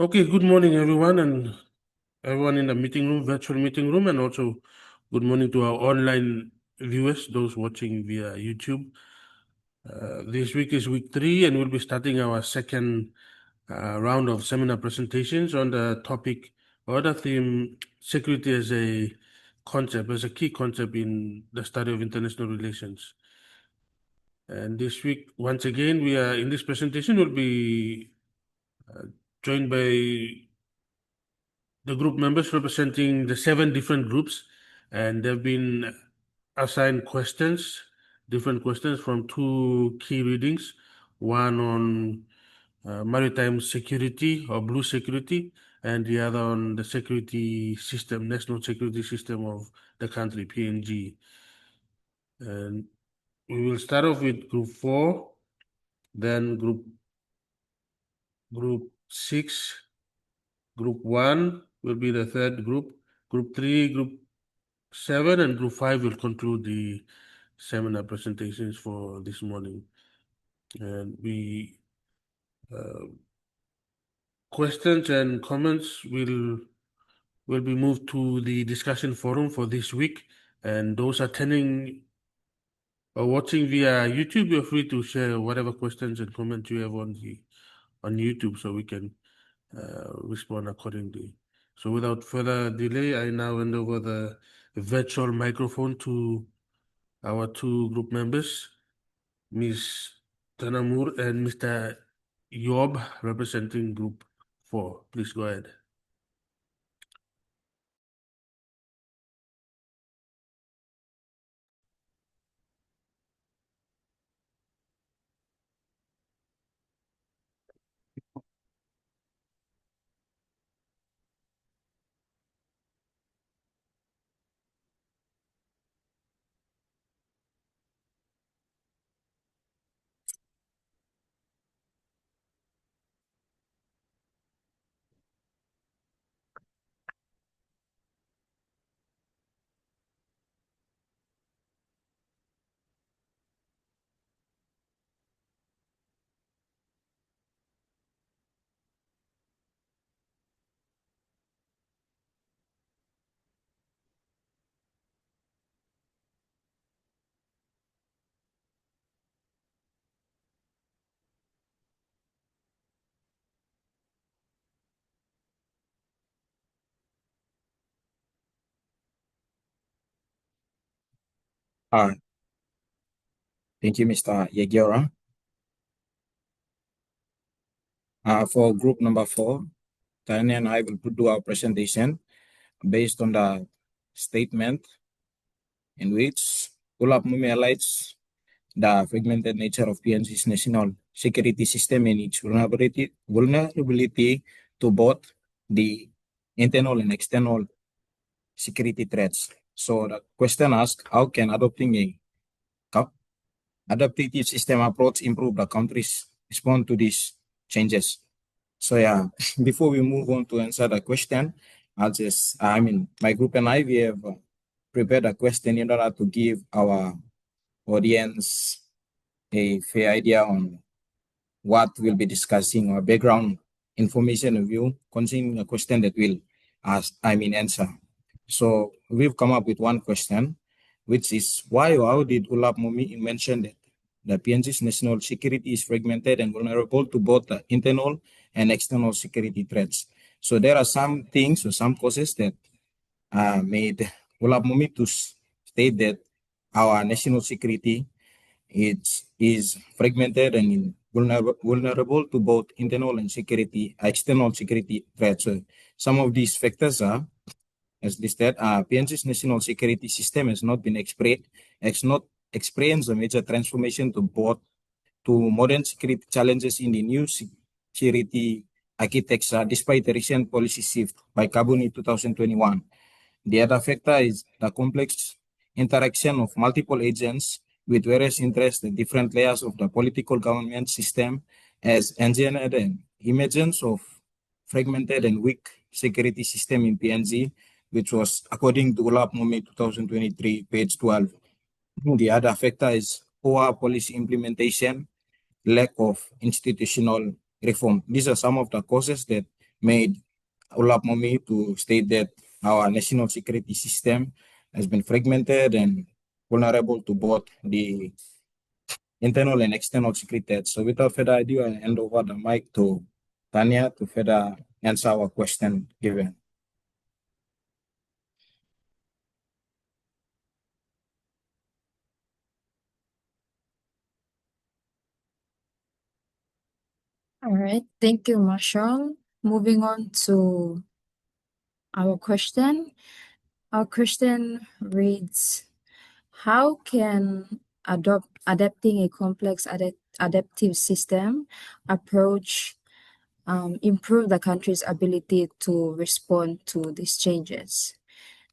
Okay, good morning, everyone, and everyone in the meeting room, virtual meeting room, and also good morning to our online viewers, those watching via YouTube. This week is week 3, and we'll be starting our second round of seminar presentations on the topic or the theme security as a concept, as a key concept in the study of international relations. And this week, once again, we are in this presentation, will be joined by the group members representing the 7 different groups, and they've been assigned questions, different questions from 2 key readings, one on maritime security or blue security, and the other on the security system, national security system of the country, PNG. And we will start off with group 4, then group 6, group 1 will be the third group 3, group 7, and group 5 will conclude the seminar presentations for this morning. And questions and comments will be moved to the discussion forum for this week. And those attending or watching via YouTube, you're free to share whatever questions and comments you have on YouTube, so we can respond accordingly. So without further delay, I now hand over the virtual microphone to our 2 group members, Ms. Tanamur and Mr. Yob, representing Group 4. Please go ahead. Thank you, Mr. Yegiora. For group number 4, Tanya and I will do our presentation based on the statement in which ULAP highlights the fragmented nature of PNG's national security system and its vulnerability to both the internal and external security threats. So the question asks, how can adopting a adaptive system approach improve the country's response to these changes? So yeah, before we move on to answer the question, my group and I, we have prepared a question in order to give our audience a fair idea on what we'll be discussing or background information of you concerning a question that we'll answer. So we've come up with one question, which is why or how did Ulap Mumi mention that the PNG's national security is fragmented and vulnerable to both the internal and external security threats? So there are some things or some causes that made Ulap Mumi to state that our national security is fragmented and vulnerable to both internal and external security threats. So some of these factors are, as listed, PNG's national security system has not experienced a major transformation to modern security challenges in the new security architecture, despite the recent policy shift by Kabul in 2021. The other factor is the complex interaction of multiple agents with various interests at different layers of the political government system as engineered an emergence of fragmented and weak security system in PNG, which was according to ULAP Mumi 2023, page 12. The other factor is poor policy implementation, lack of institutional reform. These are some of the causes that made Ulap Momi to state that our national security system has been fragmented and vulnerable to both the internal and external security threats. So without further ado, I hand over the mic to Tanya to further answer our question given. All right, thank you, Marshall. Moving on to our question. Our question reads, how can adapting a complex adaptive system approach improve the country's ability to respond to these changes?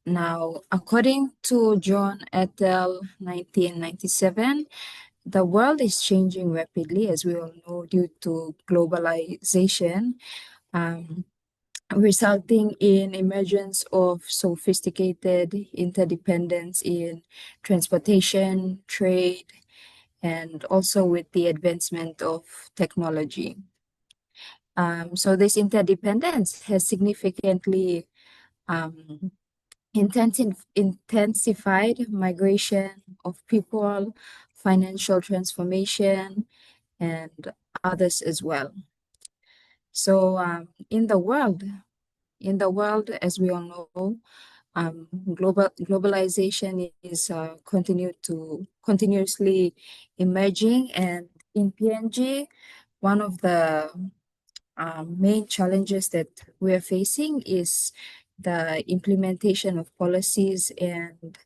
Now, according to John et al. 1997, the world is changing rapidly, as we all know, due to globalization, resulting in emergence of sophisticated interdependence in transportation, trade, and also with the advancement of technology. So this interdependence has significantly intensified migration of people, financial transformation, and others as well. So in the world, as we all know, globalization is continuously emerging, and in PNG, one of the main challenges that we are facing is the implementation of policies and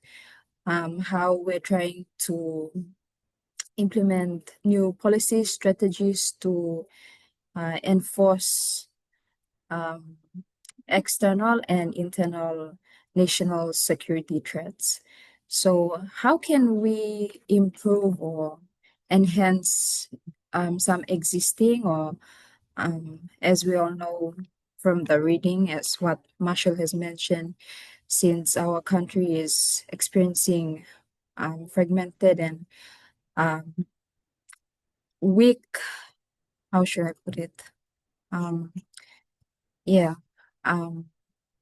how we're trying to implement new policy strategies to enforce external and internal national security threats. So how can we improve or enhance some existing or as we all know from the reading, as what Marshall has mentioned, since our country is experiencing fragmented and weak, how should I put it?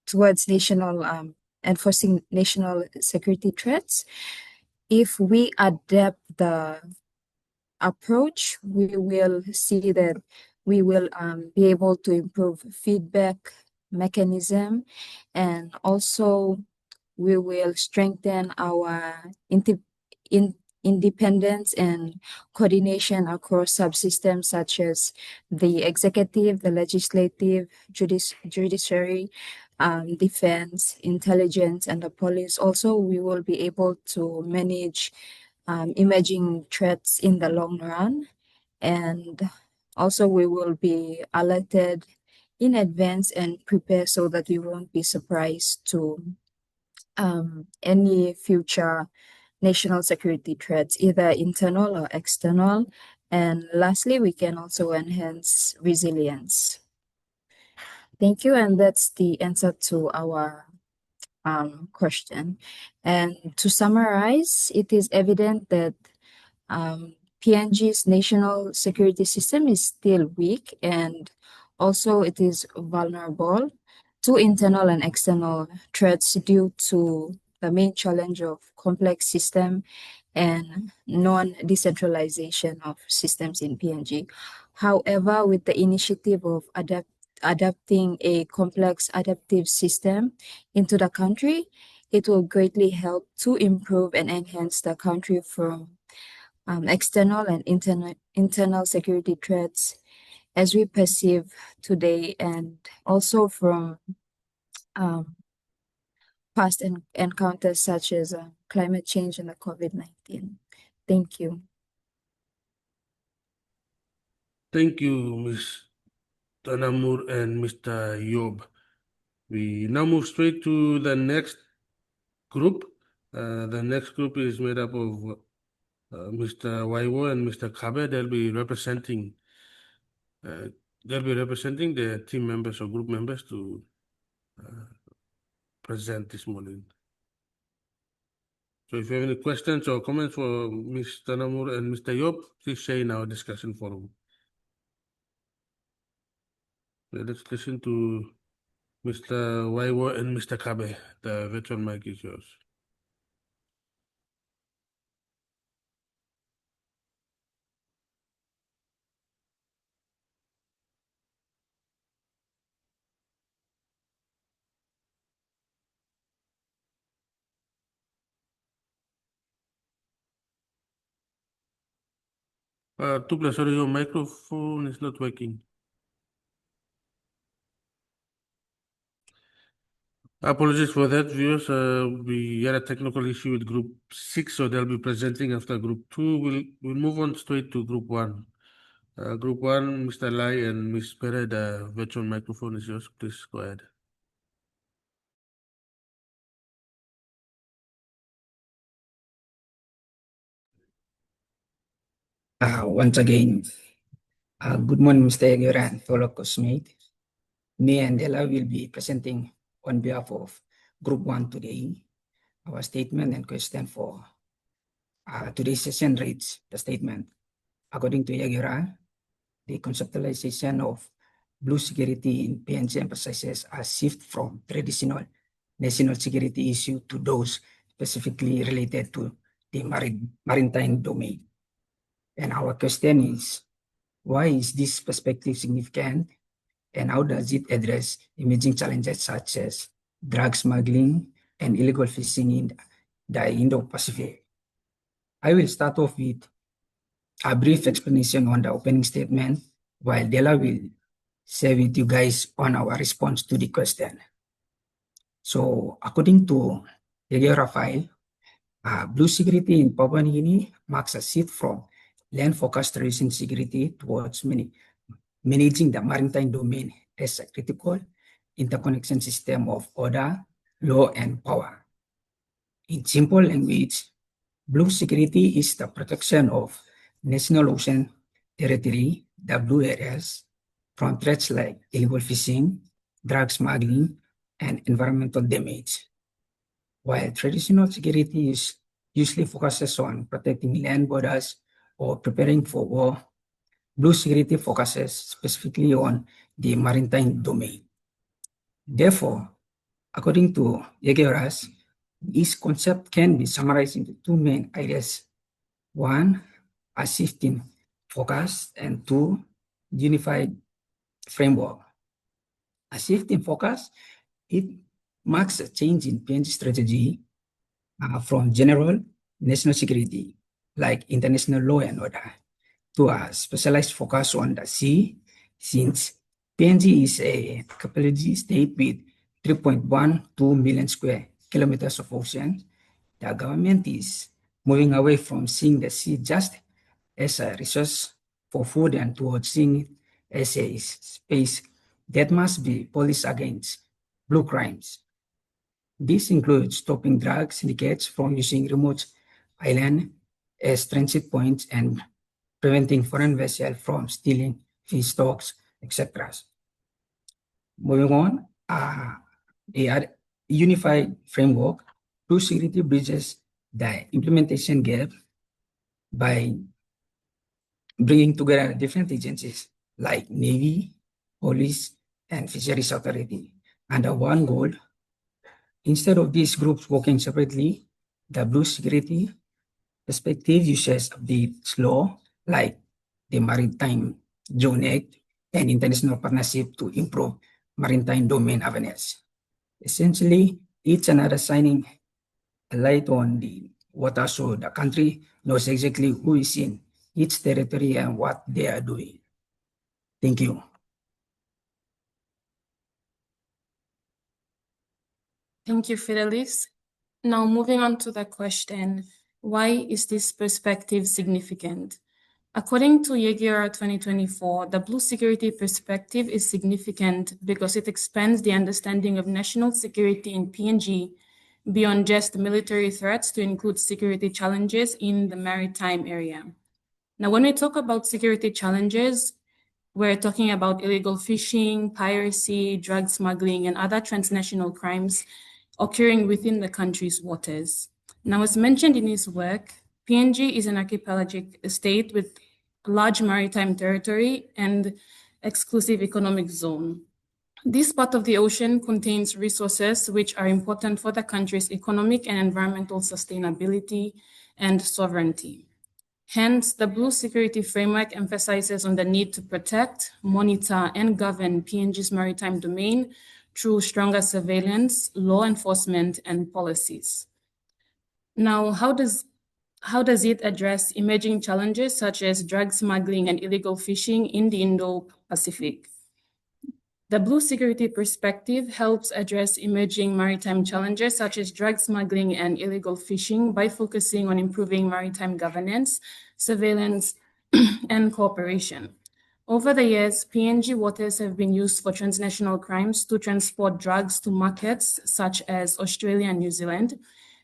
Towards national enforcing national security threats. If we adapt the approach, we will see that we will be able to improve feedback mechanism, and also we will strengthen our independence and coordination across subsystems such as the executive, the legislative, judiciary, defense, intelligence, and the police. Also, we will be able to manage emerging threats in the long run, and also we will be alerted in advance and prepare so that we won't be surprised to any future national security threats, either internal or external. And lastly, we can also enhance resilience. Thank you, and that's the answer to our question. And to summarize, it is evident that PNG's national security system is still weak, and also it is vulnerable to internal and external threats due to the main challenge of complex system and non-decentralization of systems in PNG. However, with the initiative of adapting a complex adaptive system into the country, it will greatly help to improve and enhance the country from external and internal security threats as we perceive today, and also from past encounters such as climate change and the COVID-19. Thank you. Thank you, Ms. Tanamur and Mr. Yob. We now move straight to the next group. The next group is made up of Mr. Waiwo and Mr. Kabe. They'll be representing the team members or group members to present this morning. So if you have any questions or comments for Ms. Tanamur and Mr. Yob, please share in our discussion forum. Let's listen to Mr. Waiwo and Mr. Kabe. The virtual mic is yours. Tupla, sorry, your microphone is not working. Apologies for that, viewers. We had a technical issue with Group 6, so they'll be presenting after Group 2. We'll move on straight to Group 1. Group 1, Mr. Lai and Ms. Pere, the virtual microphone is yours. Please go ahead. Once again, good morning, Mr. Aguirre and fellow cosmate. Me and Ella will be presenting on behalf of Group 1 today. Our statement and question for today's session reads the statement. According to Aguirre, the conceptualization of blue security in PNG emphasizes a shift from traditional national security issue to those specifically related to the maritime domain. And our question is, why is this perspective significant, and how does it address emerging challenges such as drug smuggling and illegal fishing in the Indo-Pacific? I will start off with a brief explanation on the opening statement, while Della will share with you guys on our response to the question. So, according to the file, blue security in Papua New Guinea marks a shift from land-focused region security towards managing the maritime domain as a critical interconnection system of order, law, and power. In simple language, blue security is the protection of national ocean territory, the blue areas, from threats like illegal fishing, drug smuggling, and environmental damage. While traditional security usually focuses on protecting land borders or preparing for war, blue security focuses specifically on the maritime domain. Therefore, according to Jageras, this concept can be summarized into two main ideas. One, a shift in focus, and two, unified framework. A shift in focus, it marks a change in PNG strategy from general national security, like international law and order, to a specialized focus on the sea, since PNG is a capability state with 3.12 million square kilometers of ocean. The government is moving away from seeing the sea just as a resource for food and towards seeing it as a space that must be policed against blue crimes. This includes stopping drug syndicates from using remote islands as transit points and preventing foreign vessels from stealing fish stocks, etc. Moving on, a unified framework, blue security bridges the implementation gap by bringing together different agencies like Navy, Police, and Fisheries Authority under one goal. Instead of these groups working separately, the blue security perspective uses updates law like the Maritime Zone Act and international partnership to improve maritime domain awareness. Essentially, each another shining a light on the water so the country knows exactly who is in each territory and what they are doing. Thank you. Thank you, Fidelis. Now moving on to the question, why is this perspective significant? According to Yegira 2024, the blue security perspective is significant because it expands the understanding of national security in PNG beyond just military threats to include security challenges in the maritime area. Now, when we talk about security challenges, we're talking about illegal fishing, piracy, drug smuggling, and other transnational crimes occurring within the country's waters. Now, as mentioned in his work, PNG is an archipelagic state with large maritime territory, and exclusive economic zone. This part of the ocean contains resources which are important for the country's economic and environmental sustainability and sovereignty. Hence, the Blue Security Framework emphasizes on the need to protect, monitor, and govern PNG's maritime domain through stronger surveillance, law enforcement, and policies. Now, how does it address emerging challenges such as drug smuggling and illegal fishing in the Indo-Pacific? The Blue Security Perspective helps address emerging maritime challenges such as drug smuggling and illegal fishing by focusing on improving maritime governance, surveillance, and cooperation. Over the years, PNG waters have been used for transnational crimes to transport drugs to markets such as Australia and New Zealand.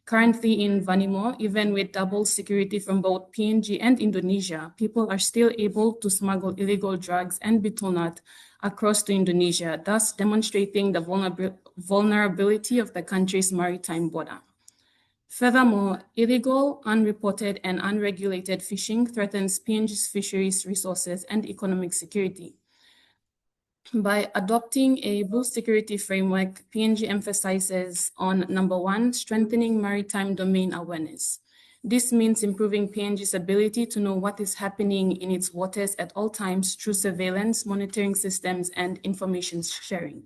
Currently in Vanimo, even with double security from both PNG and Indonesia, people are still able to smuggle illegal drugs and betel nut across to Indonesia, thus demonstrating the vulnerability of the country's maritime border. Furthermore, illegal, unreported, and unregulated fishing threatens PNG's fisheries resources and economic security. By adopting a Blue Security Framework, PNG emphasizes on number one, strengthening maritime domain awareness. This means improving PNG's ability to know what is happening in its waters at all times through surveillance, monitoring systems, and information sharing.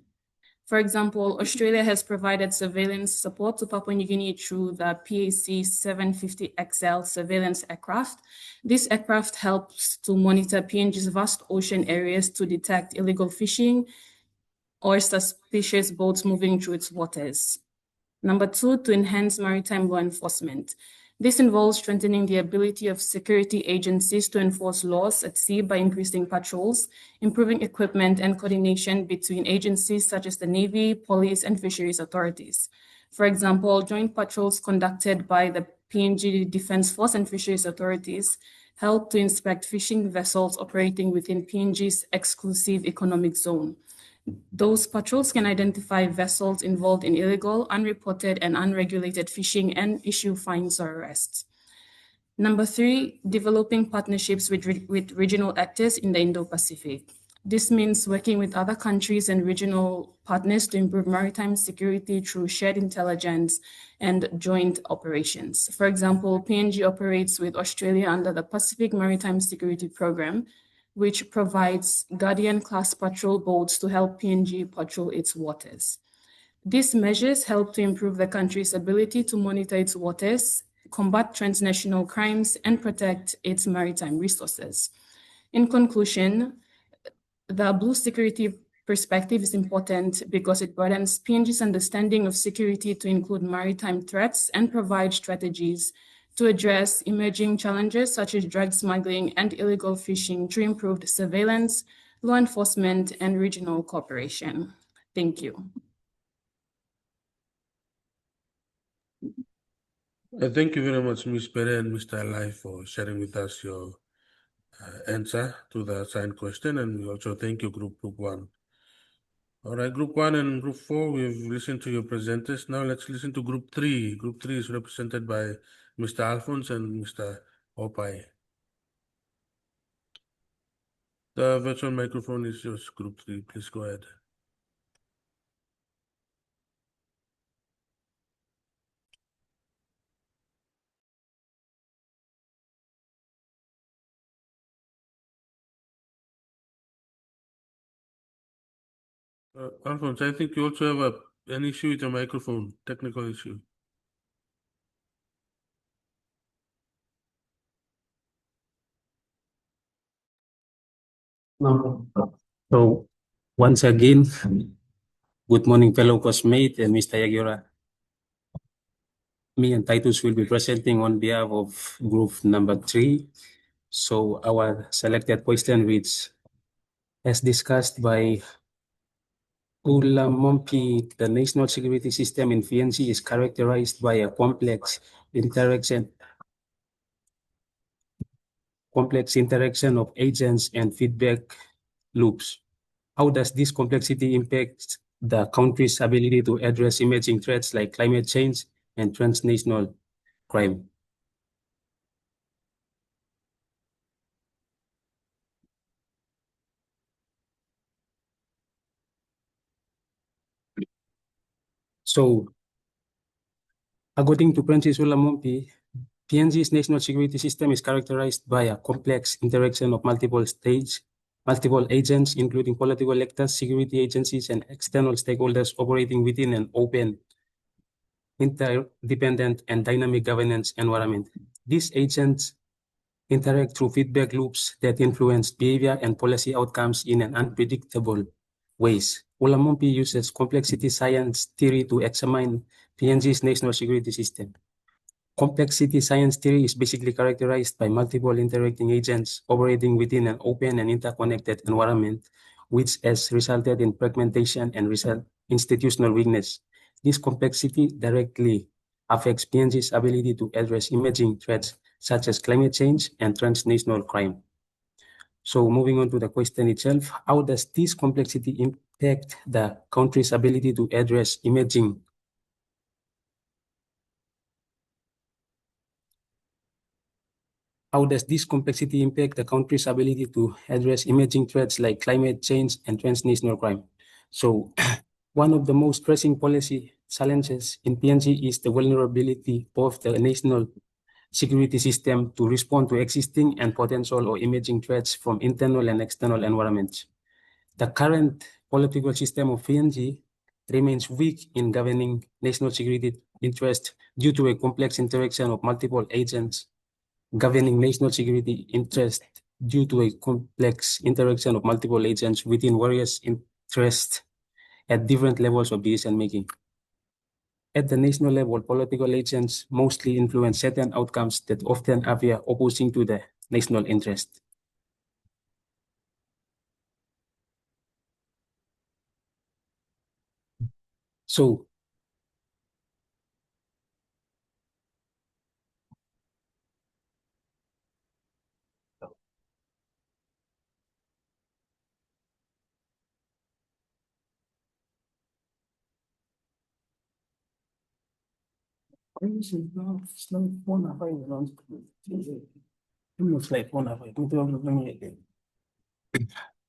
For example, Australia has provided surveillance support to Papua New Guinea through the PAC 750XL surveillance aircraft. This aircraft helps to monitor PNG's vast ocean areas to detect illegal fishing or suspicious boats moving through its waters. Number two, to enhance maritime law enforcement. This involves strengthening the ability of security agencies to enforce laws at sea by increasing patrols, improving equipment and coordination between agencies such as the Navy, police, and fisheries authorities. For example, joint patrols conducted by the PNG Defense Force and fisheries authorities help to inspect fishing vessels operating within PNG's exclusive economic zone. Those patrols can identify vessels involved in illegal, unreported, and unregulated fishing and issue fines or arrests. Number three, developing partnerships with regional actors in the Indo-Pacific. This means working with other countries and regional partners to improve maritime security through shared intelligence and joint operations. For example, PNG operates with Australia under the Pacific Maritime Security Program, which provides Guardian-class patrol boats to help PNG patrol its waters. These measures help to improve the country's ability to monitor its waters, combat transnational crimes, and protect its maritime resources. In conclusion, the Blue Security Perspective is important because it broadens PNG's understanding of security to include maritime threats and provide strategies to address emerging challenges such as drug smuggling and illegal fishing through improved surveillance, law enforcement, and regional cooperation. Thank you. Thank you very much, Ms. Pere and Mr. Alai, for sharing with us your answer to the assigned question, and we also thank you, Group 1. All right, Group 1 and Group 4, we've listened to your presenters. Now let's listen to Group 3. Group 3 is represented by Mr. Alphonse and Mr. Opai. The virtual microphone is yours, Group 3. Please go ahead. Alphonse, I think you also have an issue with your microphone, technical issue. So once again, good morning, fellow cosmate and Mr. Yagira. Me and Titus will be presenting on behalf of group number 3. So our selected question reads, as discussed by Ula Mompi, the national security system in PNG is characterized by a complex interaction of agents and feedback loops. How does this complexity impact the country's ability to address emerging threats like climate change and transnational crime? So, according to Francis Ulamompi, PNG's national security system is characterized by a complex interaction of multiple agents, including political actors, security agencies, and external stakeholders operating within an open, interdependent, and dynamic governance environment. These agents interact through feedback loops that influence behavior and policy outcomes in an unpredictable ways. Ulamompi uses complexity science theory to examine PNG's national security system. Complexity science theory is basically characterized by multiple interacting agents operating within an open and interconnected environment, which has resulted in fragmentation and institutional weakness. This complexity directly affects PNG's ability to address emerging threats such as climate change and transnational crime. So moving on to the question itself, how does this complexity impact the country's ability to address emerging How does this complexity impact the country's ability to address emerging threats like climate change and transnational crime? So, one of the most pressing policy challenges in PNG is the vulnerability of the national security system to respond to existing and potential or emerging threats from internal and external environments. The current political system of PNG remains weak in governing national security interests due to a complex interaction of multiple agents governing national security interest due to a complex interaction of multiple agents within various interests at different levels of decision making. At the national level, political agents mostly influence certain outcomes that often appear opposing to the national interest. So,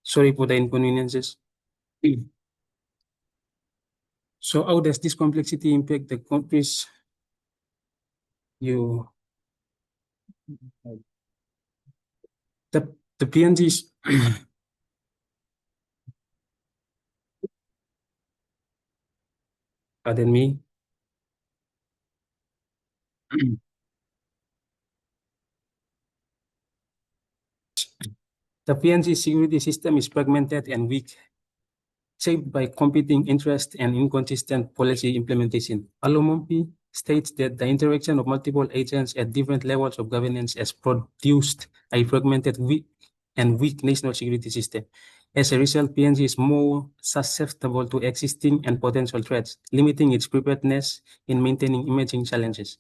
sorry for the inconveniences. So how does this complexity impact the countries the PNGs pardon me. The PNG security system is fragmented and weak, shaped by competing interests and inconsistent policy implementation. Alomompi states that the interaction of multiple agents at different levels of governance has produced a fragmented and weak national security system. As a result, PNG is more susceptible to existing and potential threats, limiting its preparedness in maintaining emerging challenges.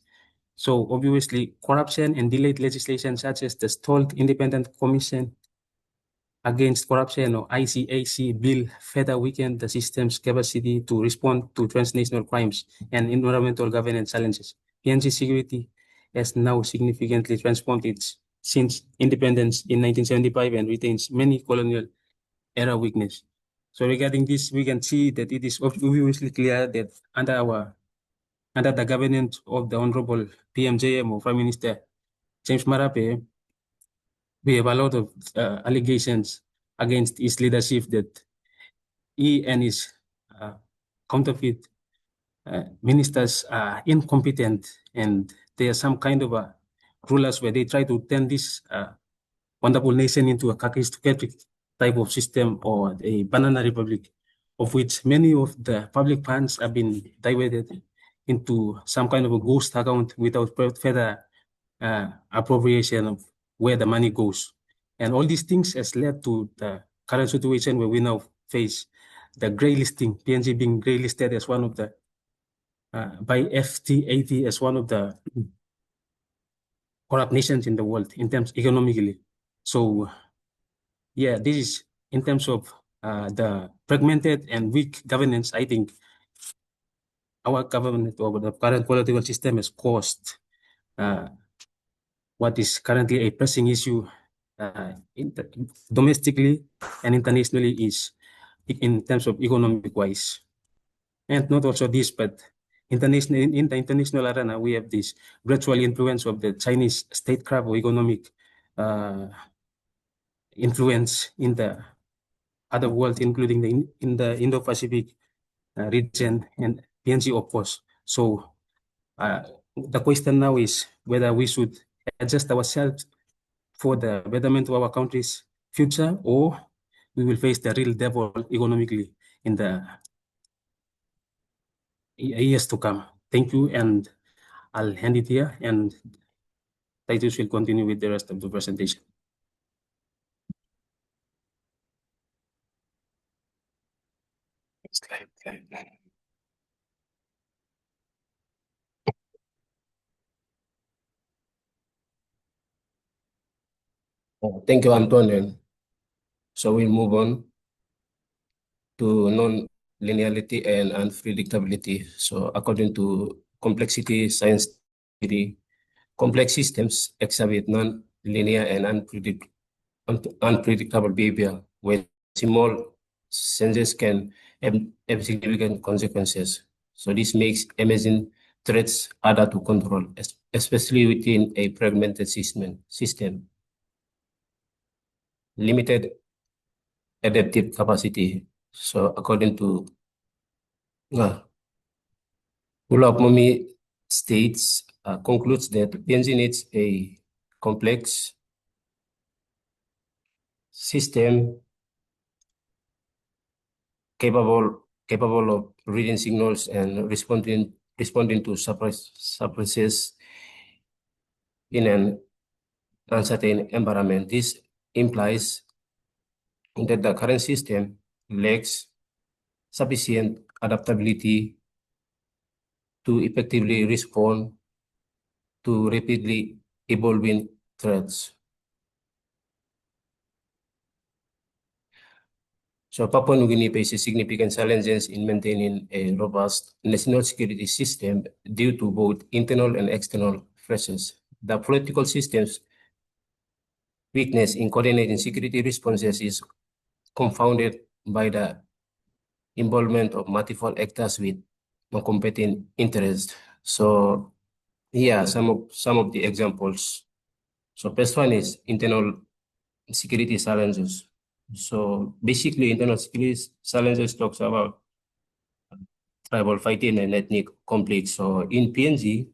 So obviously, corruption and delayed legislation such as the stalled Independent Commission Against Corruption or ICAC bill further weakened the system's capacity to respond to transnational crimes and environmental governance challenges. PNG security has now significantly transformed since independence in 1975 and retains many colonial era weakness. So regarding this, we can see that it is obviously clear that under the governance of the Honorable PMJM or Prime Minister James Marape, we have a lot of allegations against his leadership that he and his counterfeit ministers are incompetent, and they are some kind of rulers where they try to turn this wonderful nation into a kakistocratic type of system or a banana republic, of which many of the public funds have been diverted into some kind of a ghost account without further appropriation of where the money goes. And all these things has led to the current situation where we now face the gray listing, PNG being gray listed as one of the, by FTAT as one of the corrupt nations in the world in terms economically. So yeah, this is in terms of the fragmented and weak governance. I think our government or the current political system has caused what is currently a pressing issue domestically and internationally is in terms of economic wise. And not also this, but in the international arena, we have this gradual influence of the Chinese statecraft or economic influence in the other world, including in the Indo-Pacific region and PNG, of course. So the question now is whether we should adjust ourselves for the betterment of our country's future, or we will face the real devil economically in the years to come. Thank you, and I'll hand it here, and Titus will continue with the rest of the presentation. Slide. Thank you, Anton. So we'll move on to non-linearity and unpredictability. So according to complexity science theory, complex systems exhibit non-linear and unpredictable behavior where small changes can have significant consequences. So this makes emerging threats harder to control, especially within a fragmented system. Limited adaptive capacity. So according to Ulapmumi states, concludes that PNG needs a complex system capable of reading signals and responding to surprises in an uncertain environment. This implies that the current system lacks sufficient adaptability to effectively respond to rapidly evolving threats. So Papua New Guinea faces significant challenges in maintaining a robust national security system due to both internal and external pressures. The political system's weakness in coordinating security responses is confounded by the involvement of multiple actors with competing interests. So here are some of the examples. So first one is internal security challenges. So basically, internal security challenges talks about tribal fighting and ethnic conflicts. So in PNG,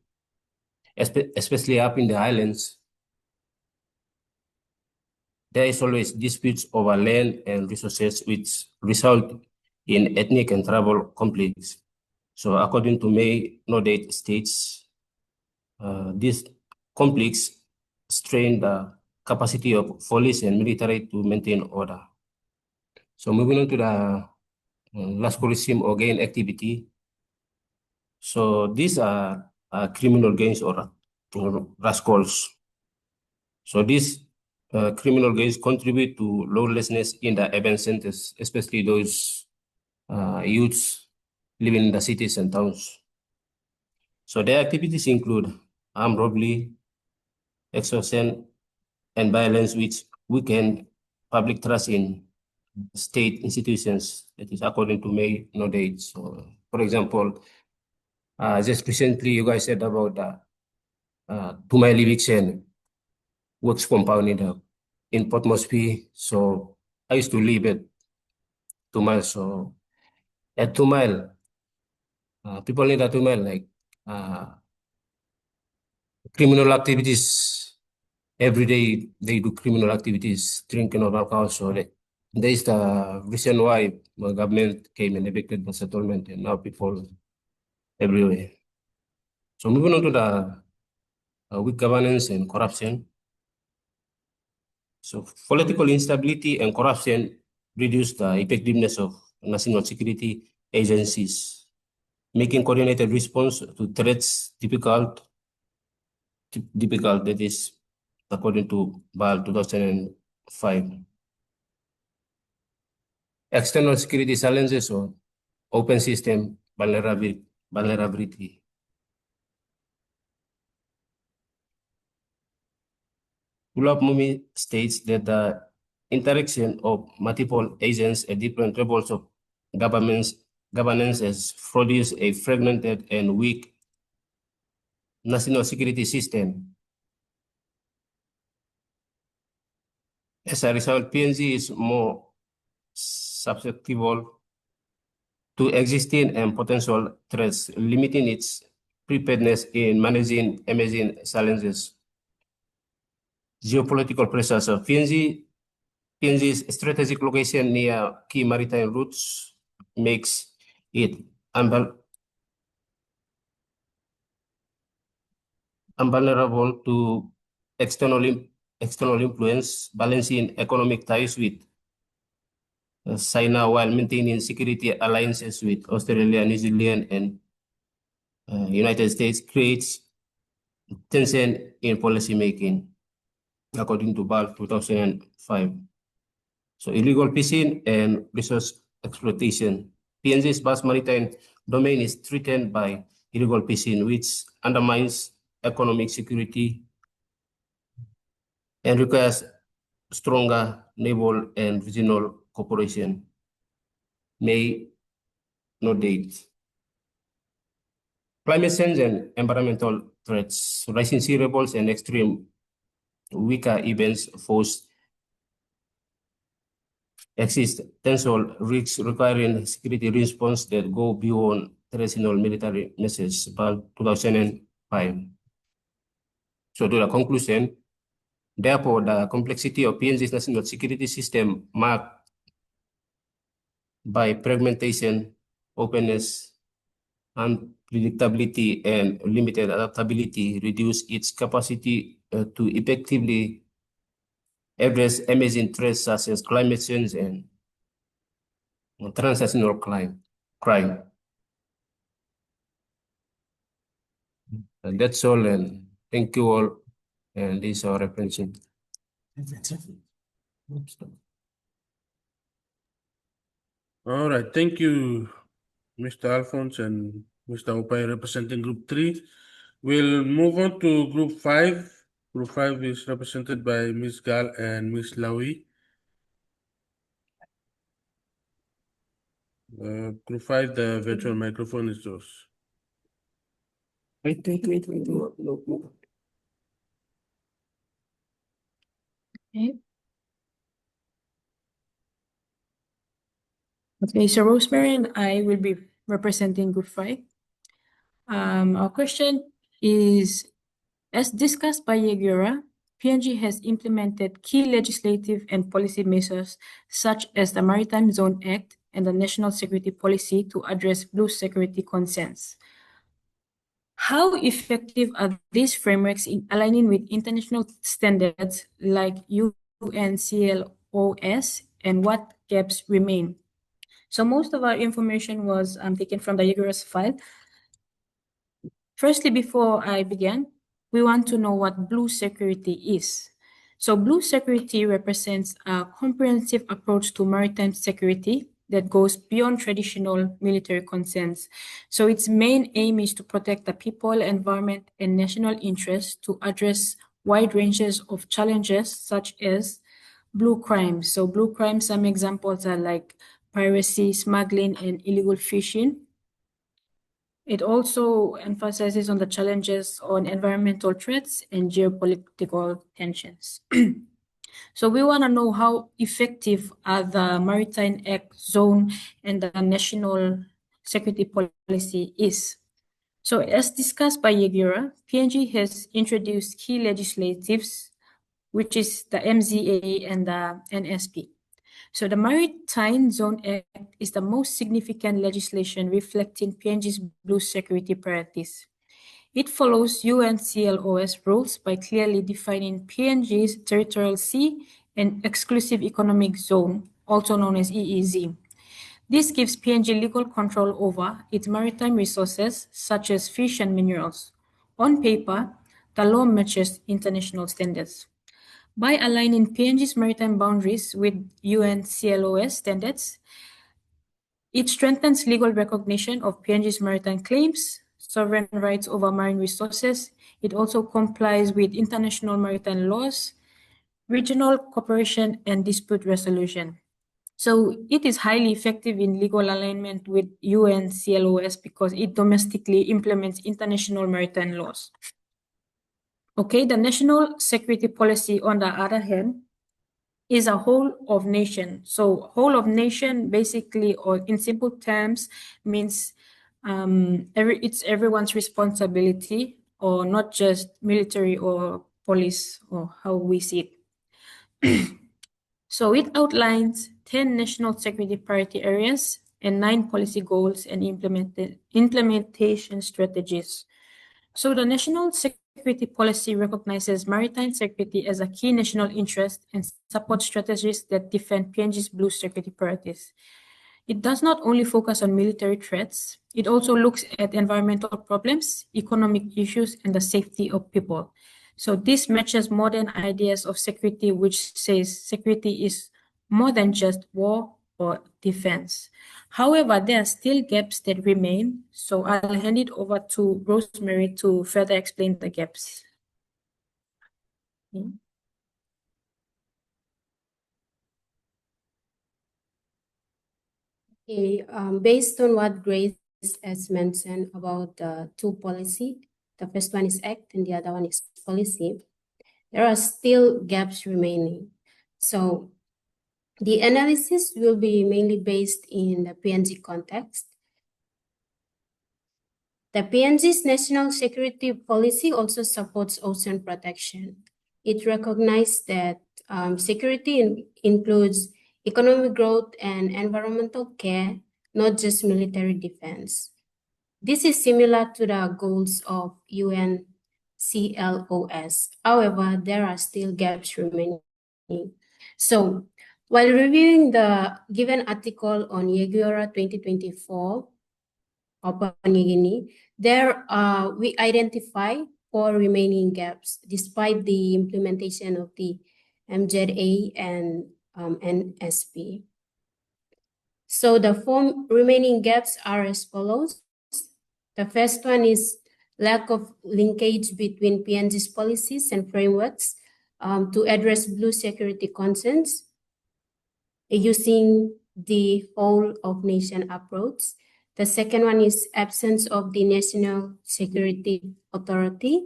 especially up in the islands, there is always disputes over land and resources which result in ethnic and tribal conflicts. So according to May No-Date states, these conflicts strain the capacity of police and military to maintain order. So moving on to the rascalism or gang activity. So these are criminal gangs or rascals. So these criminal gangs contribute to lawlessness in the urban centers, especially those youths living in the cities and towns. So their activities include armed robbery, extortion, and violence which weaken public trust in state institutions. That is according to May No-Date. So, for example, just recently you guys said about the Tumail eviction works compound in Port Moresby. So I used to live at Tumail. So at Tumail, people in the Tumail like criminal activities. Every day they do criminal activities, drinking of alcohol. So there is the reason why the government came and evicted the settlement, and now people everywhere. So moving on to the weak governance and corruption. So political instability and corruption reduce the effectiveness of national security agencies, making coordinated response to threats difficult. That is according to BAL 2005. External security challenges or open system vulnerability. Ulapmumi states that the interaction of multiple agents at different levels of governance has produced a fragmented and weak national security system. As a result, PNG is more susceptible to existing and potential threats, limiting its preparedness in managing emerging challenges. Geopolitical pressures of PNG's strategic location near key maritime routes makes it vulnerable to external influence, balancing economic ties with China while maintaining security alliances with Australia, New Zealand, and United States creates tension in policymaking, according to BAL 2005. So illegal fishing and resource exploitation. PNG's vast maritime domain is threatened by illegal fishing, which undermines economic security and requires stronger naval and regional cooperation. May not date. Climate change and environmental threats, rising sea levels and extreme weather events exist potential risks requiring security response that go beyond traditional military measures by 2005. So to the conclusion, therefore, the complexity of PNG's national security system marked by fragmentation, openness, unpredictability, and limited adaptability reduce its capacity to effectively address emerging threats such as climate change and transnational crime. And that's all, and thank you all. And this is our referencing. All right, thank you, Mr. Alphonse and Mr. Opai representing Group 3. We'll move on to Group 5. Group 5 is represented by Ms. Gal and Ms. Lawi. Group 5, the virtual microphone is yours. Wait. Okay, so Rosemary and I will be representing Group 5. Our question is, as discussed by Yegura, PNG has implemented key legislative and policy measures such as the Maritime Zone Act and the National Security Policy to address blue security concerns. How effective are these frameworks in aligning with international standards like UNCLOS, and what gaps remain? So most of our information was taken from the Yegura's file. Firstly, before I begin, we want to know what blue security is. So blue security represents a comprehensive approach to maritime security that goes beyond traditional military concerns. So its main aim is to protect the people, environment, and national interests to address wide ranges of challenges such as blue crimes. So blue crimes, some examples are like piracy, smuggling, and illegal fishing. It also emphasizes on the challenges on environmental threats and geopolitical tensions. So we want to know how effective are the Maritime Act Zone and the National Security Policy is. So as discussed by Yegura, PNG has introduced key legislatives, which is the MZA and the NSP. So the Maritime Zone Act is the most significant legislation reflecting PNG's blue security priorities. It follows UNCLOS rules by clearly defining PNG's territorial sea and exclusive economic zone, also known as EEZ. This gives PNG legal control over its maritime resources, such as fish and minerals. On paper, the law matches international standards. By aligning PNG's maritime boundaries with UNCLOS standards, it strengthens legal recognition of PNG's maritime claims, sovereign rights over marine resources. It also complies with international maritime laws, regional cooperation, and dispute resolution. So it is highly effective in legal alignment with UN CLOS because it domestically implements international maritime laws. Okay, the national security policy, on the other hand, is a whole of nation. So whole of nation basically, or in simple terms, means it's everyone's responsibility, or not just military or police, or how we see it. So it outlines 10 national security priority areas and 9 policy goals and implementation strategies. So the national security policy recognizes maritime security as a key national interest and supports strategies that defend PNG's blue security priorities. It does not only focus on military threats, it also looks at environmental problems, economic issues, and the safety of people. So this matches modern ideas of security, which says security is more than just war or defense. However, there are still gaps that remain, so I'll hand it over to Rosemary to further explain the gaps. Okay, based on what Grace has mentioned about the two policy, the first one is act and the other one is policy, there are still gaps remaining. So the analysis will be mainly based in the PNG context. The PNG's national security policy also supports ocean protection. It recognizes that security includes economic growth and environmental care, not just military defense. This is similar to the goals of UN CLOS. However, there are still gaps remaining. So, while reviewing the given article on Yegiora 2024, Papua New Guinea, we identify 4 remaining gaps despite the implementation of the MZA and NSP. So the 4 remaining gaps are as follows. The first one is lack of linkage between PNG's policies and frameworks to address blue security concerns using the whole of nation approach. The second one is absence of the National Security Authority.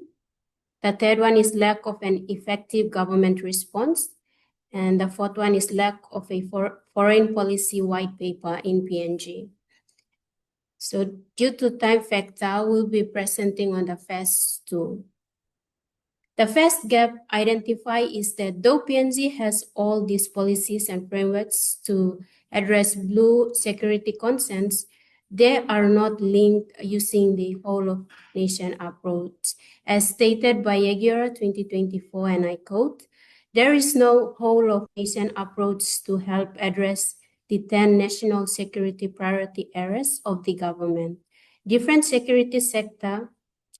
The third one is lack of an effective government response. And the fourth one is lack of a foreign policy white paper in PNG. So due to time factor, we'll be presenting on the first 2. The first gap identified is that though PNG has all these policies and frameworks to address blue security concerns, they are not linked using the whole of nation approach. As stated by Yegiora 2024, and I quote, there is no whole of nation approach to help address the 10 national security priority areas of the government. Different security sector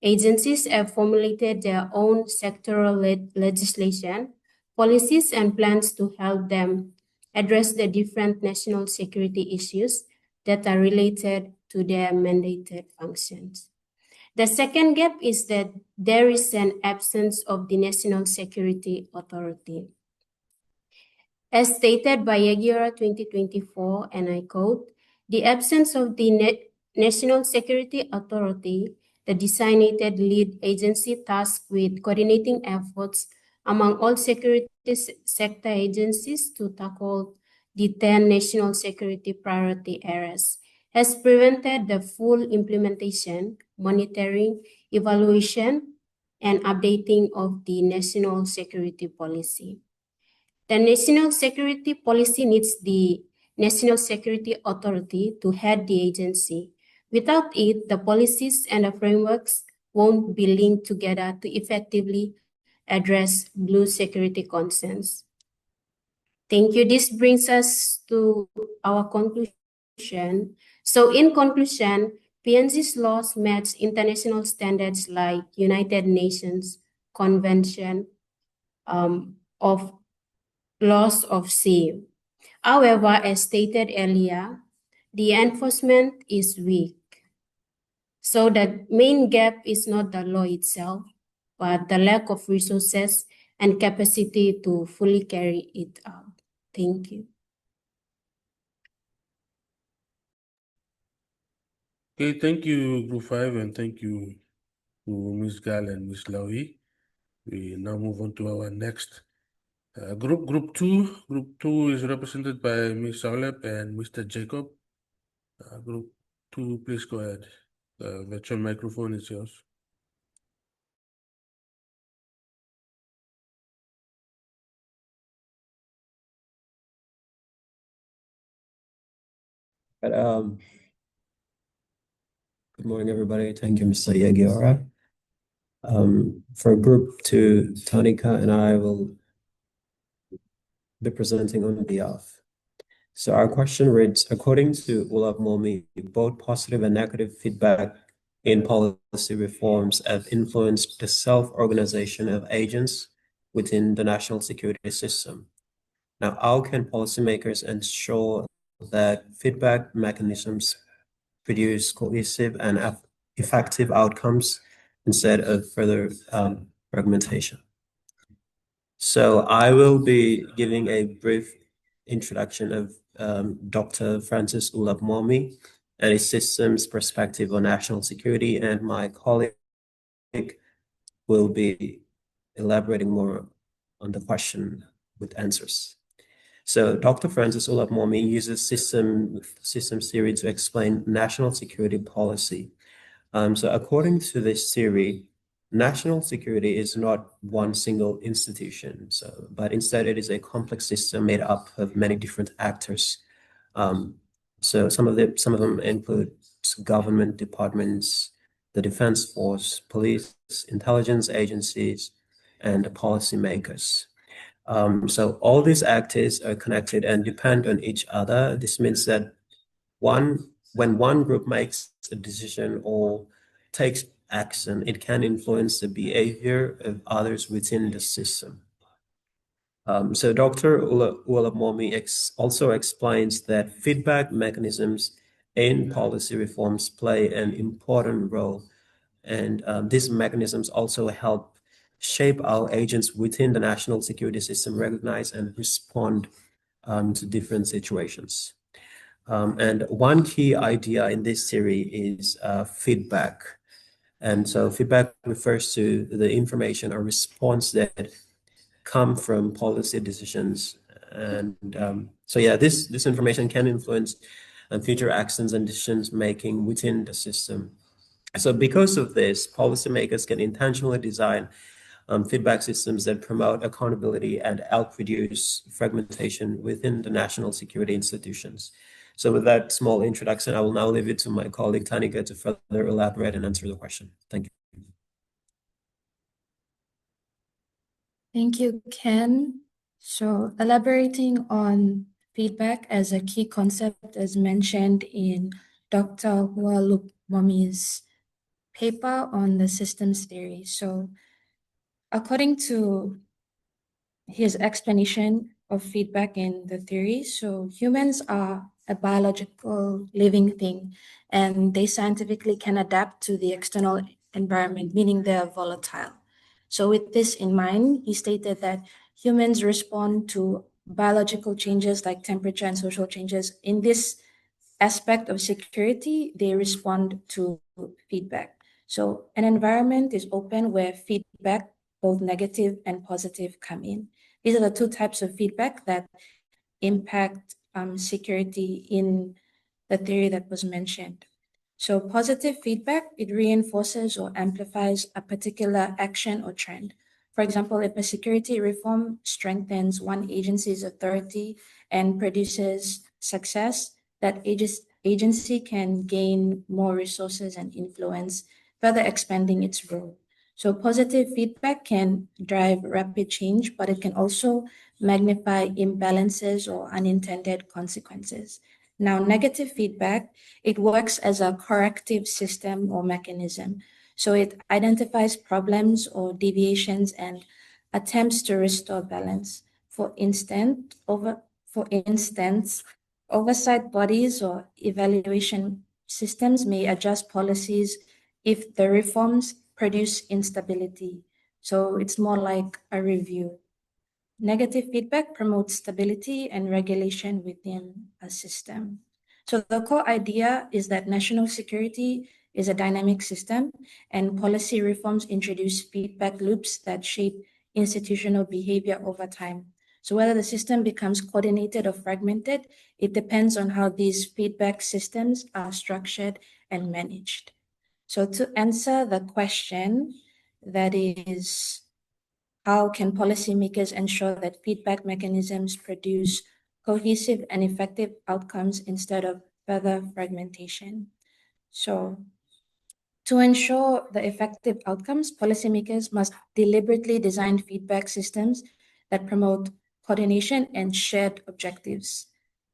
agencies have formulated their own sectoral legislation, policies, and plans to help them address the different national security issues that are related to their mandated functions. The second gap is that there is an absence of the National Security Authority. As stated by Yegiora 2024, and I quote, the absence of the National Security Authority, the designated lead agency tasked with coordinating efforts among all security sector agencies to tackle the 10 national security priority areas, has prevented the full implementation, monitoring, evaluation, and updating of the national security policy. The national security policy needs the National Security Authority to head the agency. Without it, the policies and the frameworks won't be linked together to effectively address blue security concerns. Thank you. This brings us to our conclusion. So in conclusion, PNG's laws match international standards like United Nations Convention of Laws of Sea. However, as stated earlier, the enforcement is weak. So the main gap is not the law itself, but the lack of resources and capacity to fully carry it out. Thank you. Okay, thank you, Group 5, and thank you to Ms. Gal and Ms. Lawi. We now move on to our next group. Group 2. Group 2 is represented by Ms. Saulep and Mr. Jacob. Group 2, please go ahead. The virtual microphone is yours. But, good morning, everybody. Thank you, Mr. Yagiora. For Group 2, Tanika and I will be presenting on behalf. So our question reads, according to Ulap Momi, both positive and negative feedback in policy reforms have influenced the self-organization of agents within the national security system. Now, how can policymakers ensure that feedback mechanisms produce cohesive and effective outcomes instead of further fragmentation? So I will be giving a brief introduction of Dr. Francis Ulap Momi and his system's perspective on national security, and my colleague will be elaborating more on the question with answers. So Dr. Francis Ulap Momi uses system theory to explain national security policy. So according to this theory, national security is not one single institution, but instead it is a complex system made up of many different actors. So some of them include government departments, the defense force, police, intelligence agencies, and the policymakers. So all these actors are connected and depend on each other. This means that when one group makes a decision or takes action, it can influence the behavior of others within the system. So Dr. Ulap Momi also explains that feedback mechanisms in policy reforms play an important role, and these mechanisms also help shape how agents within the national security system recognize and respond to different situations. And one key idea in this theory is feedback. And so feedback refers to the information or response that come from policy decisions. And this information can influence future actions and decisions making within the system. So because of this, policymakers can intentionally design feedback systems that promote accountability and help reduce fragmentation within the national security institutions. So with that small introduction, I will now leave it to my colleague Tanika to further elaborate and answer the question. Thank you. Thank you, Ken. So elaborating on feedback as a key concept as mentioned in Dr. Ulap Momi's paper on the systems theory. So according to his explanation of feedback in the theory, so humans are a biological living thing and they scientifically can adapt to the external environment, meaning they're volatile. So with this in mind, he stated that humans respond to biological changes like temperature and social changes. In this aspect of security, they respond to feedback. So an environment is open where feedback, both negative and positive, come in. These are the two types of feedback that impact security in the theory that was mentioned. So positive feedback, it reinforces or amplifies a particular action or trend. For example, if a security reform strengthens one agency's authority and produces success, that agency can gain more resources and influence, further expanding its role. So positive feedback can drive rapid change, but it can also magnify imbalances or unintended consequences. Now, negative feedback, it works as a corrective system or mechanism. So it identifies problems or deviations and attempts to restore balance. For instance, oversight bodies or evaluation systems may adjust policies if the reforms produce instability. So it's more like a review. Negative feedback promotes stability and regulation within a system. So the core idea is that national security is a dynamic system, and policy reforms introduce feedback loops that shape institutional behavior over time. So whether the system becomes coordinated or fragmented, it depends on how these feedback systems are structured and managed. So to answer the question, that is, how can policymakers ensure that feedback mechanisms produce cohesive and effective outcomes instead of further fragmentation? So to ensure the effective outcomes, policymakers must deliberately design feedback systems that promote coordination and shared objectives.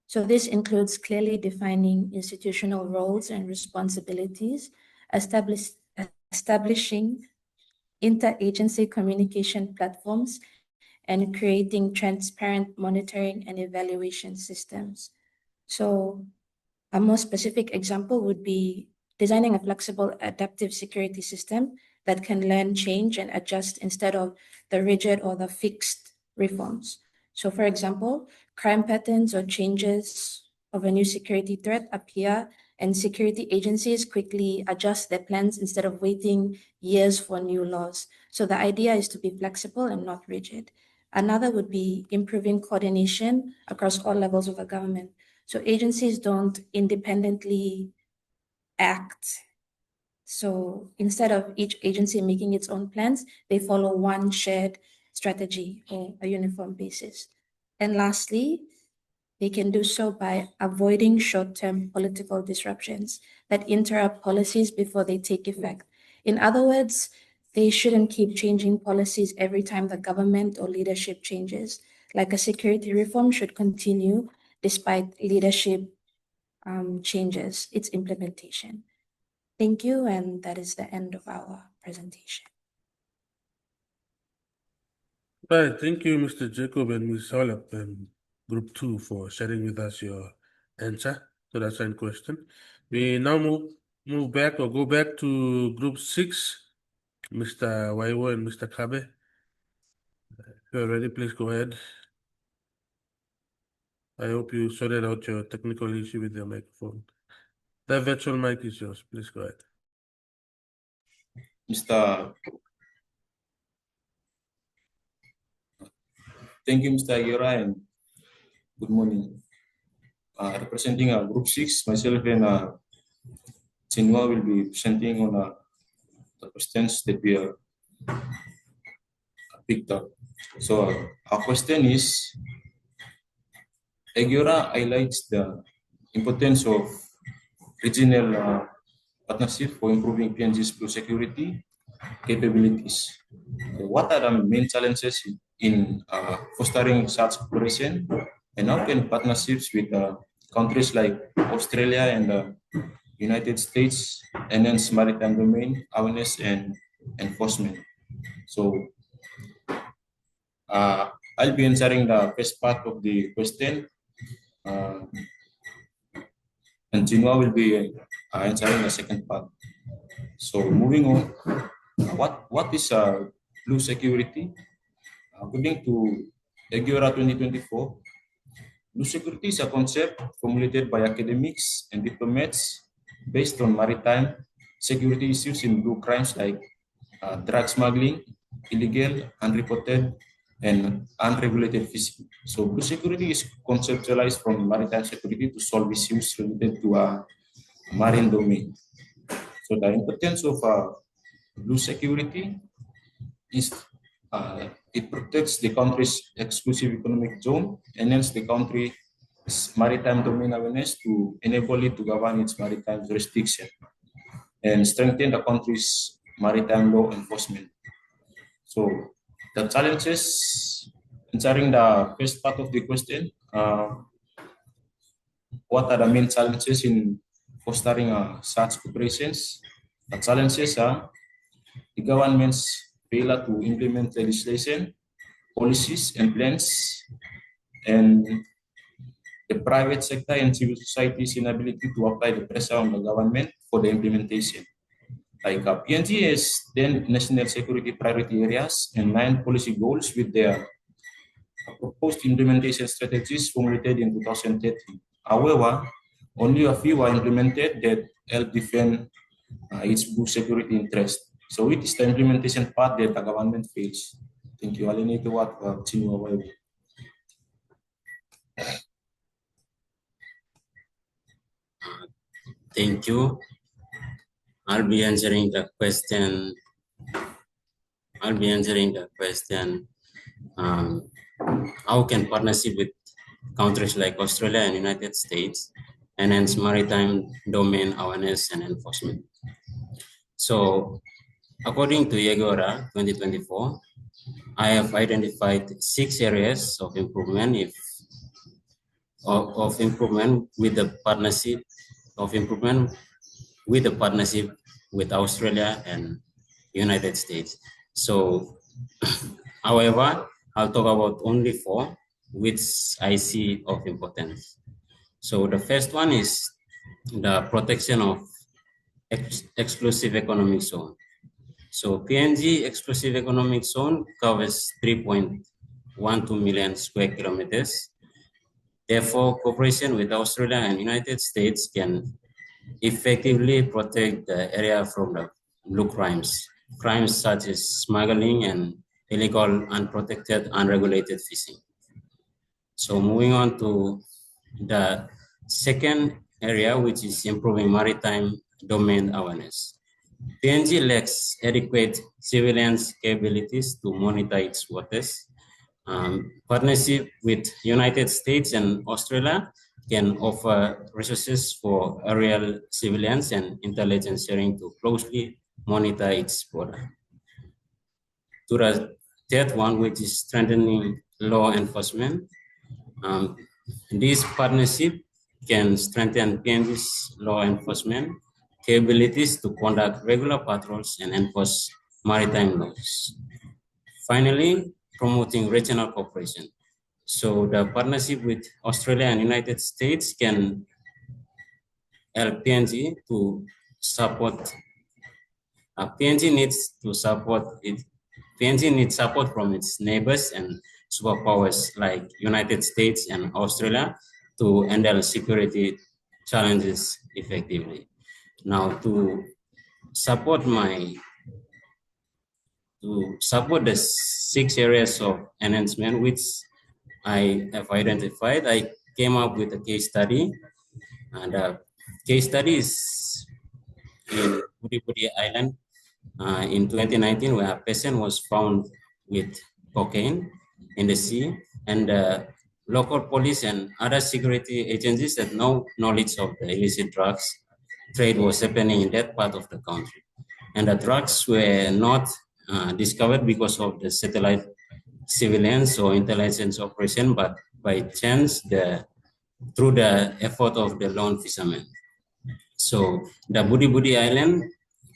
So this includes clearly defining institutional roles and responsibilities, establishing interagency communication platforms, and creating transparent monitoring and evaluation systems. So a more specific example would be designing a flexible adaptive security system that can learn, change, and adjust instead of the rigid or the fixed reforms. So for example, crime patterns or changes of a new security threat appear, and security agencies quickly adjust their plans instead of waiting years for new laws. So the idea is to be flexible and not rigid. Another would be improving coordination across all levels of the government. So agencies don't independently act. So instead of each agency making its own plans, they follow one shared strategy or a uniform basis. And lastly, they can do so by avoiding short-term political disruptions that interrupt policies before they take effect. In other words, they shouldn't keep changing policies every time the government or leadership changes. Like a security reform should continue despite leadership changes, its implementation. Thank you, and that is the end of our presentation. Right, thank you, Mr. Jacob and Ms. Holop and Group 2 for sharing with us your answer to that same question. We now move back or go back to Group 6, Mr. Waiwo and Mr. Kabe. If you're ready, please go ahead. I hope you sorted out your technical issue with your microphone. The virtual mic is yours. Please go ahead. Thank you, Mr. Yura, and good morning. Representing Group 6, myself and Chinua will be presenting on the questions that we are picked up. So our question is, Agiora highlights the importance of regional partnership for improving PNG's blue security capabilities. What are the main challenges in fostering such cooperation, and how can partnerships with countries like Australia and United States enhance maritime domain awareness and enforcement? So I'll be answering the first part of the question, and Chinua will be answering the second part. So moving on, what is blue security? According to Agiora 2024, blue security is a concept formulated by academics and diplomats based on maritime security issues in blue crimes like drug smuggling, illegal, unreported, and unregulated fishing. So blue security is conceptualized from maritime security to solve issues related to a marine domain. So the importance of blue security is it protects the country's exclusive economic zone, enhance the country's maritime domain awareness to enable it to govern its maritime jurisdiction, and strengthen the country's maritime law enforcement. So the challenges, answering the first part of the question, what are the main challenges in fostering such cooperations? The challenges are the government's failure to implement legislation, policies, and plans, and the private sector and civil society's inability to apply the pressure on the government for the implementation. Like PNG has 10 national security priority areas and 9 policy goals with their proposed implementation strategies formulated in 2013. However, Only a few are implemented that help defend its blue security interest. So it is the implementation part that the government fails. Thank you. I'll need to what Thank you. I'll be answering the question. How can partnership with countries like Australia and United States enhance maritime domain awareness and enforcement? So, according to Yegora 2024, I have identified 6 areas of improvement with the partnership with Australia and United States. So, however, I'll talk about only 4 which I see of importance. So the first one is the protection of exclusive economic zone. So PNG exclusive economic zone covers 3.12 million square kilometers. Therefore, cooperation with Australia and United States can effectively protect the area from the blue crimes such as smuggling and illegal, unprotected, unregulated fishing. So moving on to the second area, which is improving maritime domain awareness. PNG lacks adequate surveillance capabilities to monitor its waters. Partnership with United States and Australia can offer resources for aerial surveillance and intelligence sharing to closely monitor its border. To the third one, which is strengthening law enforcement. This partnership can strengthen PNG's law enforcement capabilities to conduct regular patrols and enforce maritime laws. Finally, promoting regional cooperation. So the partnership with Australia and United States can help PNG to support. PNG needs support from its neighbors and superpowers like United States and Australia to handle security challenges effectively. Now, to support the 6 areas of enhancement which I have identified, I came up with a case study, and the case study is in Budi Island in 2019, where a person was found with cocaine in the sea, and local police and other security agencies had no knowledge of the illicit drugs trade was happening in that part of the country. And the drugs were not discovered because of the satellite surveillance or intelligence operation, but by chance through the effort of the lone fishermen. So the Budi Island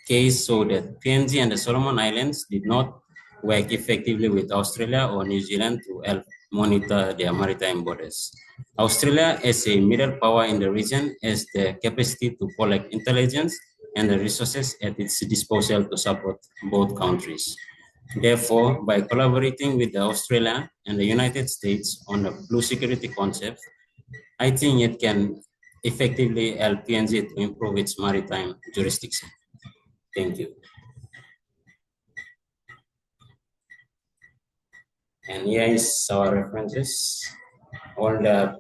case showed that PNG and the Solomon Islands did not work effectively with Australia or New Zealand to help monitor their maritime borders. Australia, as a middle power in the region, has the capacity to collect intelligence and the resources at its disposal to support both countries. Therefore, by collaborating with Australia and the United States on the blue security concept, I think it can effectively help PNG to improve its maritime jurisdiction. Thank you. And here is our references. All the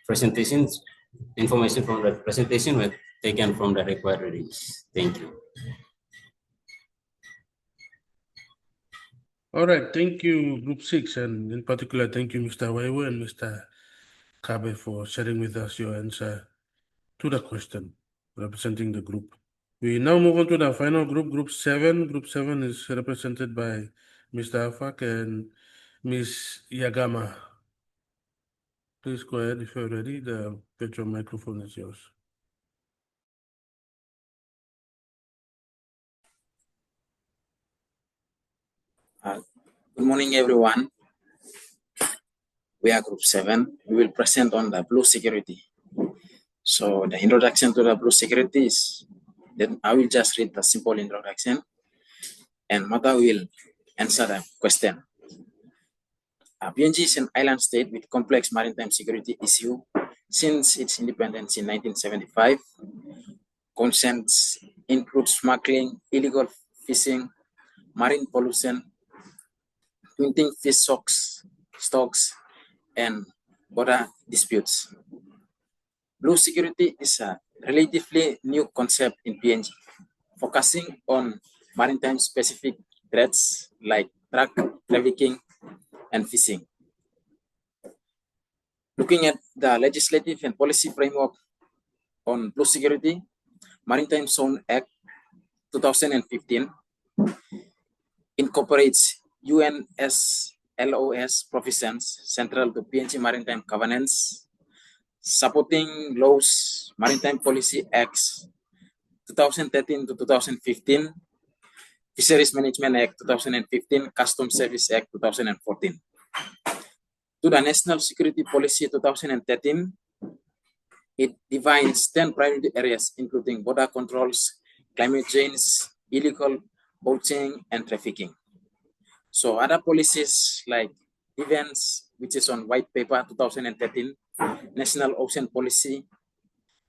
presentations, information from the presentation were taken from the required readings. Thank you. All right, thank you, Group 6, and in particular, thank you, Mr. Waiwo and Mr. Kabe, for sharing with us your answer to the question, representing the group. We now move on to the final group, Group 7. Group 7 is represented by Mr. Afak and Ms. Yagama. Please go ahead if you're ready. The virtual microphone is yours. Good morning, everyone. We are Group 7. We will present on the blue security. So the introduction to the blue security is that I will just read the simple introduction, and Mata will answer the question. PNG is an island state with complex maritime security issue since its independence in 1975. Concerns include smuggling, illegal fishing, marine pollution, dwindling fish stocks, and border disputes. Blue security is a relatively new concept in PNG, focusing on maritime-specific threats like drug trafficking and fishing. Looking at the legislative and policy framework on blue security, Maritime Zone Act 2015 incorporates UNSLOS provisions central to PNG maritime governance, supporting laws, Maritime Policy Acts 2013 to 2015, Fisheries Management Act 2015, Customs Service Act 2014. To the National Security Policy 2013, it defines 10 priority areas, including border controls, climate change, illegal poaching, and trafficking. So other policies like events, which is on White Paper 2013, National Ocean Policy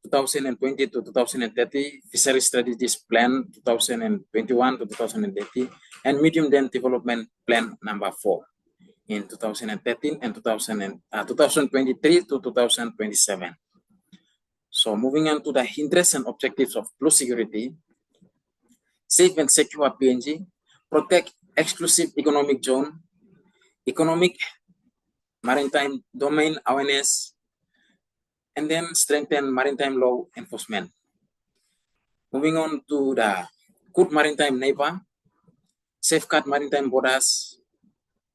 2020 to 2030, Fisheries Strategies Plan 2021 to 2030, and Medium-Term Development Plan number 4 in 2013 and 2023 to 2027. So moving on to the interests and objectives of blue security, safe and secure PNG, protect exclusive economic zone, economic maritime domain awareness, and then strengthen maritime law enforcement. Moving on to the good maritime neighbor, safeguard maritime borders,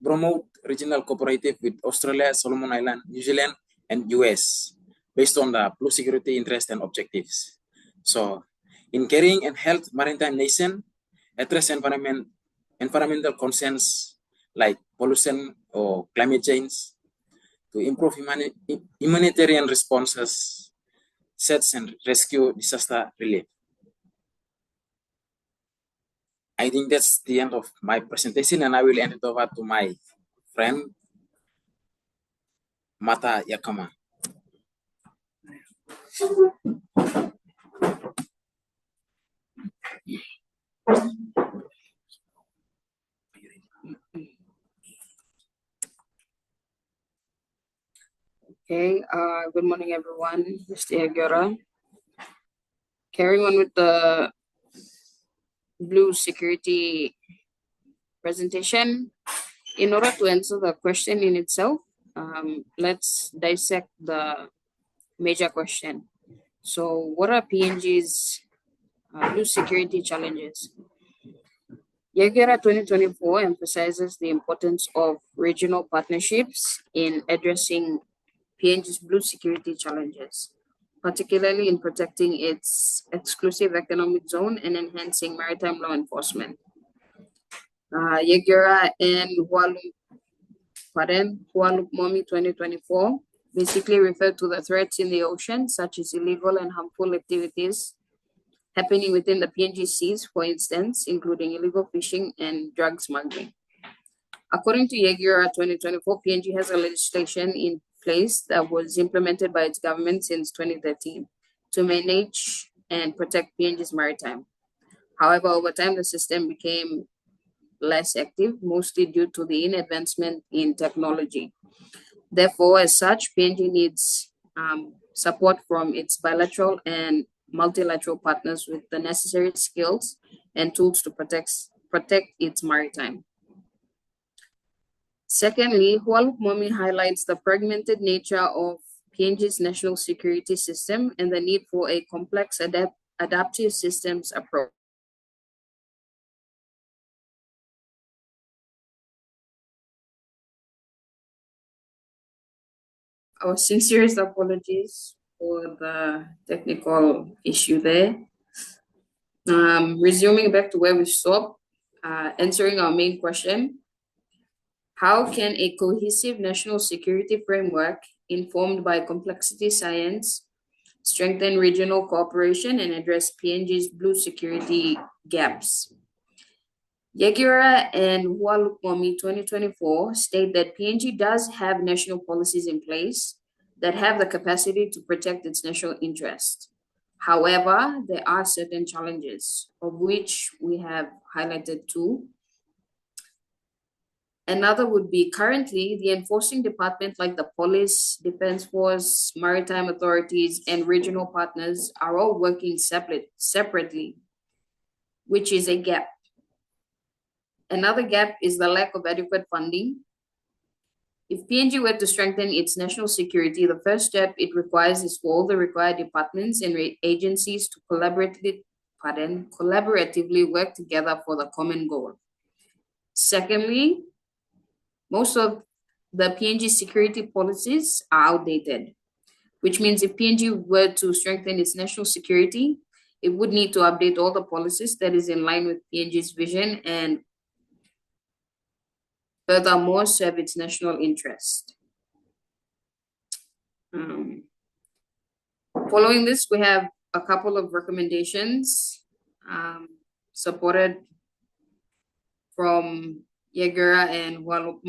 promote regional cooperative with Australia, Solomon Island, New Zealand, and US based on the blue security interests and objectives. So in carrying and health maritime nation, address environmental concerns like pollution or climate change to improve humanitarian responses, search and rescue, disaster relief. I think that's the end of my presentation, and I will hand it over to my friend, Mata Yakama. Okay, good morning, everyone. Mr. Aguirre. Carrying on with the blue security presentation, in order to answer the question in itself, let's dissect the major question. So what are PNG's blue security challenges? Yagera 2024 emphasizes the importance of regional partnerships in addressing PNG's blue security challenges, particularly in protecting its exclusive economic zone and enhancing maritime law enforcement. Yagera and Hualup Momi 2024 basically refer to the threats in the ocean, such as illegal and harmful activities happening within the PNG seas, for instance, including illegal fishing and drug smuggling. According to Yagera 2024, PNG has a legislation in place that was implemented by its government since 2013 to manage and protect PNG's maritime. However, over time, the system became less active, mostly due to the advancement in technology. Therefore, as such, PNG needs support from its bilateral and multilateral partners with the necessary skills and tools to protect its maritime. Secondly, Hualup Momi highlights the fragmented nature of PNG's national security system and the need for a complex adaptive systems approach. Our sincerest apologies for the technical issue there. Resuming back to where we stopped, answering our main question, how can a cohesive national security framework informed by complexity science strengthen regional cooperation and address PNG's blue security gaps? Yagera and Hualup Momi 2024 state that PNG does have national policies in place that have the capacity to protect its national interest. However, there are certain challenges, of which we have highlighted two. Another would be currently the enforcing department like the police, defense force, maritime authorities, and regional partners are all working separately, which is a gap. Another gap is the lack of adequate funding. If PNG were to strengthen its national security, the first step it requires is for all the required departments and agencies to collaboratively work together for the common goal. Secondly, most of the PNG security policies are outdated, which means if PNG were to strengthen its national security, it would need to update all the policies that is in line with PNG's vision and furthermore serve its national interest. Following this, we have a couple of recommendations supported from Yagura and Hualup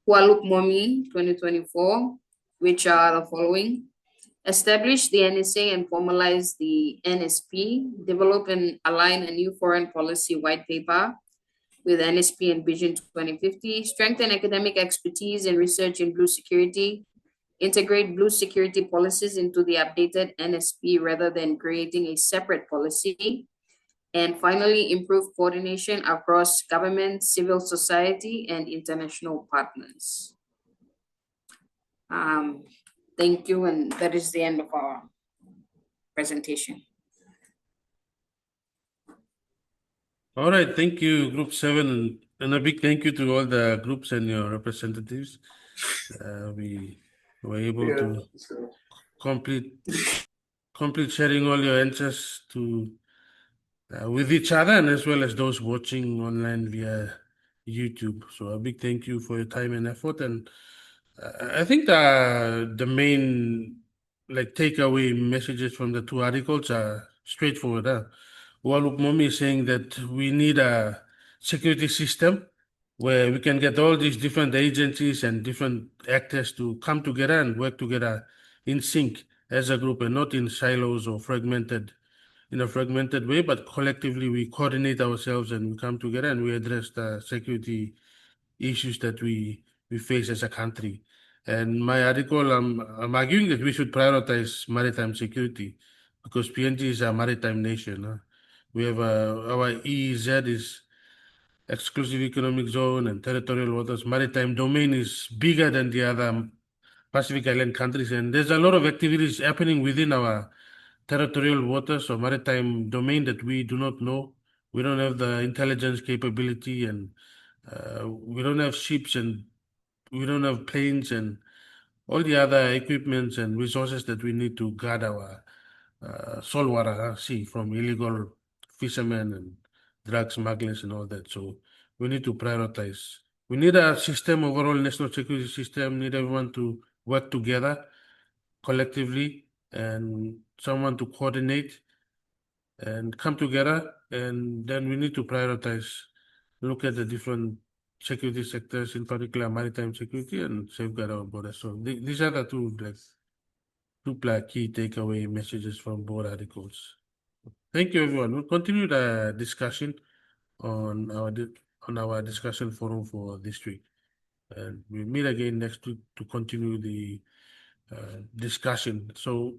Momi 2024, which are the following: establish the NSA and formalize the NSP, develop and align a new foreign policy white paper with NSP and Vision 2050, strengthen academic expertise and research in blue security, integrate blue security policies into the updated NSP rather than creating a separate policy, and finally, improve coordination across government, civil society, and international partners. Thank you, and that is the end of our presentation. All right, thank you, Group 7, and a big thank you to all the groups and your representatives. We were able to complete sharing all your answers to with each other and as well as those watching online via YouTube. So a big thank you for your time and effort. And I think the main takeaway messages from the two articles are straightforward. Walup Momi is saying that we need a security system where we can get all these different agencies and different actors to come together and work together in sync as a group and not in silos or in a fragmented way, but collectively we coordinate ourselves and we come together and we address the security issues that we face as a country. And my article, I'm arguing that we should prioritize maritime security because PNG is a maritime nation. We have our EEZ is exclusive economic zone and territorial waters. Maritime domain is bigger than the other Pacific Island countries, and there's a lot of activities happening within our territorial waters or maritime domain that we do not know. We don't have the intelligence capability, and we don't have ships, and we don't have planes, and all the other equipments and resources that we need to guard our saltwater sea from illegal fishermen and drug smugglers and all that. So we need to prioritize. We need a system, overall national security system, need everyone to work together collectively and someone to coordinate and come together. And then we need to prioritize, look at the different security sectors, in particular maritime security, and safeguard our borders. So these are the two key takeaway messages from both articles. Thank you, everyone. We'll continue the discussion on our discussion forum for this week. And we'll meet again next week to continue the discussion. So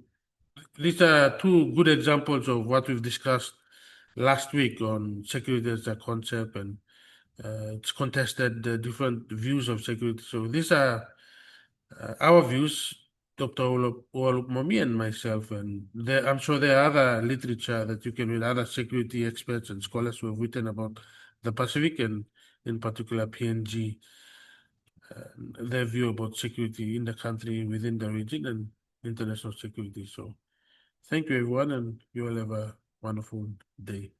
these are two good examples of what we've discussed last week on security as a concept, and it's contested the different views of security. So these are our views, Dr. Olup Momi and myself, and I'm sure there are other literature that you can read, other security experts and scholars who have written about the Pacific and in particular PNG, their view about security in the country, within the region, and international security. So thank you, everyone, and you all have a wonderful day.